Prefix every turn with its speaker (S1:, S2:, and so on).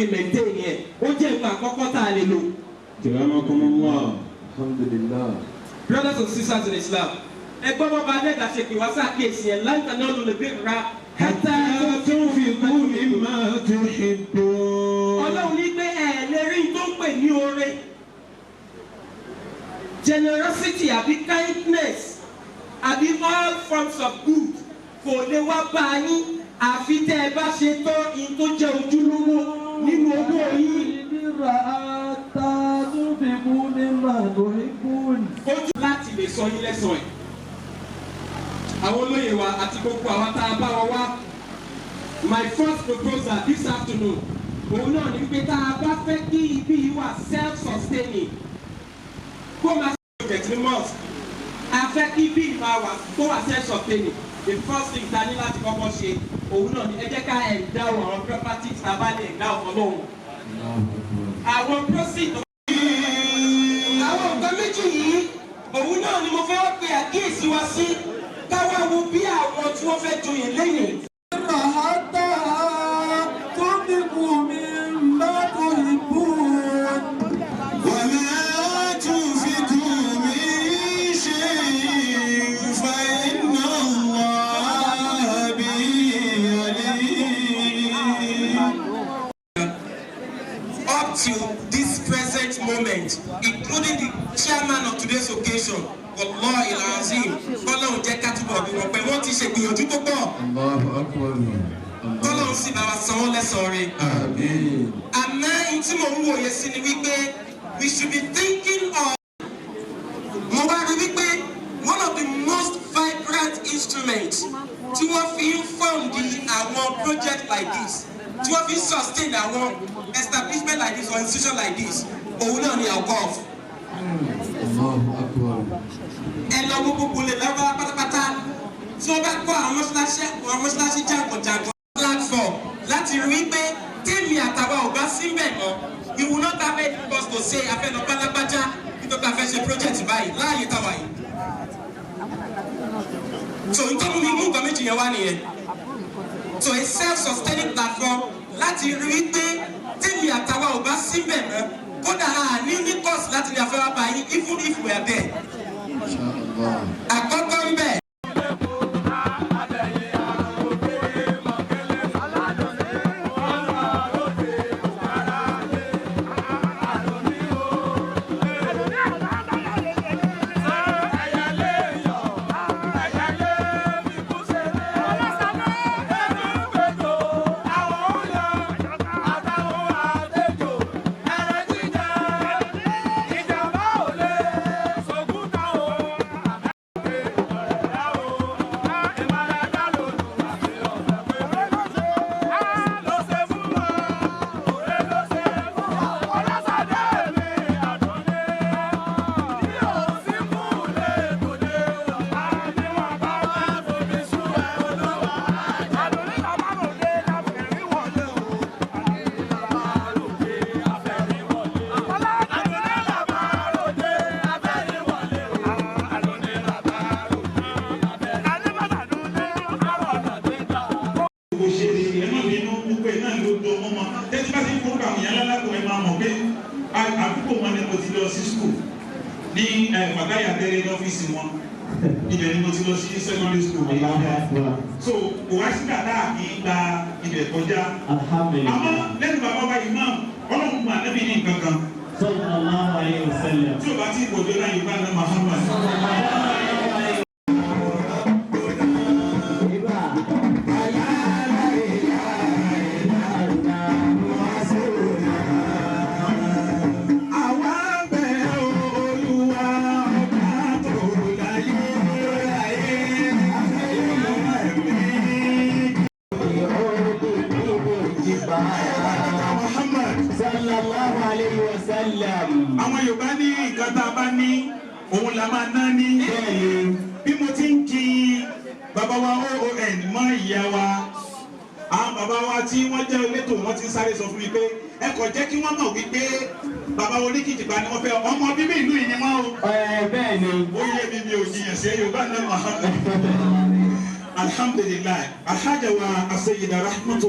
S1: maintain here. Ó jẹ́ nǹkan àkọ́kọ́ tá a lè lò.
S2: Kiramakumullah. Alhamdulillah.
S1: Brothers and sisters in Islam, ẹgbọ́n bàbá Adéda ṣe pé wá sákèsì ẹ̀ láǹkà náà ló lè bí ra.
S2: Hatta tunfiqu mimma tuhibbun.
S1: Ọlọ́run ní pé ẹ̀ lè rí tó ń pè ní oore. Generosity àbí kindness àbí all forms of good kò lè wá bá yín àfi tẹ́ ẹ bá ṣe tán in tó jẹ́ ojúlówó nínú owó yín. Ojú láti lè sọ yín lẹ́sàn ẹ̀. Àwọn olóyè wa àti gbogbo àwọn tá a bá wọn wá. My first proposal this afternoon òun náà ní pé tá a bá fẹ́ kí ibi yìí wà self-sustaining kó máa ṣe project ní mosque a fẹ́ kí ibi yìí máa wà kó wà self-sustaining. The first thing ta ní láti kọ́kọ́ ṣe òun náà ni ẹ jẹ́ ká endow àwọn properties tá a bá lè endow fọlọ́hún. Àwọn proceeds àwọn nǹkan méjì yìí òun náà ni mo fẹ́ wá pe àkíyèsí wa sí káwá wo bí àwọn tí wọ́n fẹ́ joyè lẹ́yìn. Up to this present moment, including the chairman of today's occasion, Wallahi al-Azim, Ọlọ́run jẹ́ ká túbọ̀ bí wọ́n pẹ́ wọ́n ti ṣe gbìyànjú tó pọ̀.
S2: Allahu Akbar.
S1: Ọlọ́run sì bá wa san wọ́n lẹ́san rẹ̀.
S2: Àmín.
S1: Àmọ́ ohun tí mo ń wòye sí ni wípé we should be thinking of. Mo wá rí wípé one of the most vibrant instruments tí wọ́n fi ń fund àwọn project like this, tí wọ́n fi ń sustain àwọn establishment like this or institution like this, òun náà ni alcohol.
S2: Allahu Akbar.
S1: Ẹ lọ gbogbo lè lọ́wọ́ pátápátá tí wọ́n bá kọ́ àwọn mọ́ṣáláṣí jàǹkànjàǹkàn platform láti rí pé tèmi àtàwọn ò bá síbẹ̀ mọ́ we will not have any cause to say afẹ́nà pátápátá nítorí a fẹ́ ṣe project báyìí láàyè táwa yìí. So nítorí mi mú nǹkan méjì yẹn wá nìyẹn. So a self-sustaining platform láti rí pé tèmi àtàwọn ò bá síbẹ̀ mọ́ kódà a ní cause láti rí afẹ́wà báyìí even if we are there.
S2: Inshallah.
S1: Àkọ́kọ́ ń bẹ̀.
S3: Ní Fàgáyà tẹ́lẹ̀ ní ọ́fíìsì wọn ibẹ̀ ni mo ti lọ sí secondary school ní so kò wá sí kàtà kì í gba ibẹ̀ kọjá àmọ́ lẹ́nu bàbá wa imam ọlọ́run mú ànábì ní nǹkan kan
S4: sallallahu alayhi wa sallam
S3: tí o bá ti kò dé láyé bá ní Muhammad.
S4: sallallahu alayhi wa sallam.
S3: Àwọn Yorùbá ní nǹkan tá a bá ní òun la máa ná ní. Bí mo ti ń kí bàbá wa OON mọ́ ìyá wa àwọn bàbá wa tí wọ́n jẹ́ elétò wọ́n ti sáré sọ fún mi pé ẹ kò jẹ́ kí wọ́n mọ̀ wípé bàbá wo ní Kìjìpá ni wọ́n fẹ́ ọmọ bíbí ìlú yìí ni wọ́n o.
S4: Bẹ́ẹ̀ ni.
S3: Ó yé mi ò jiyàn sí Yorùbá náà Muhammad. Alhamdulillah, Alhaja wa Asayida Rahmatu.